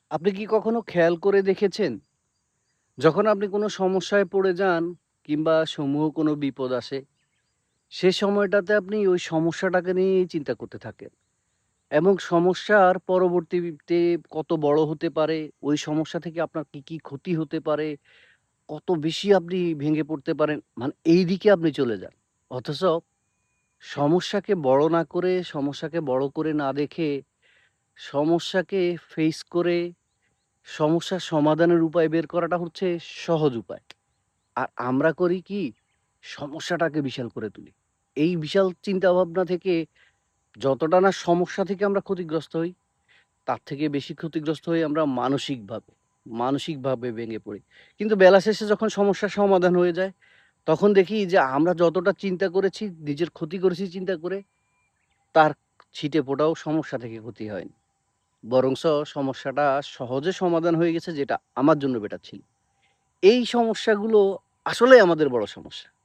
আপনি কি কখনো খেয়াল করে দেখেছেন? যখন আপনি কোনো সমস্যায় পড়ে যান কিংবা সমূহ কোনো বিপদ আসে, সে সময়টাতে আপনি ওই সমস্যাটাকে নিয়েই চিন্তা করতে থাকেন এবং সমস্যার পরবর্তীতে কত বড় হতে পারে, ওই সমস্যা থেকে আপনার কি ক্ষতি হতে পারে, কত বেশি আপনি ভেঙে পড়তে পারেন, মানে এইদিকে আপনি চলে যান। অথচ সমস্যাকে বড় না করে, সমস্যাকে বড় করে না দেখে, সমস্যাকে ফেস করে সমস্যার সমাধানের উপায় বের করাটা হচ্ছে সহজ উপায়। আর আমরা করি কি? সমস্যাটাকে বিশাল করে তুলি। এই বিশাল চিন্তাভাবনা থেকে যতটা না সমস্যা থেকে আমরা ক্ষতিগ্রস্ত হই, তার থেকে বেশি ক্ষতিগ্রস্ত হই আমরা মানসিকভাবে। মানসিকভাবে ভেঙে পড়ি। কিন্তু বেলা শেষে যখন সমস্যার সমাধান হয়ে যায়, তখন দেখি যে আমরা যতটা চিন্তা করেছি, নিজের ক্ষতি করেছি চিন্তা করে, তার ছিটে ফোঁটাও সমস্যা থেকে ক্ষতি হয়নি। বরঞ্চ সমস্যাটা সহজে সমাধান হয়ে গেছে যেটা আমার জন্য বেটার ছিল। এই সমস্যাগুলো আসলেই আমাদের বড় সমস্যা।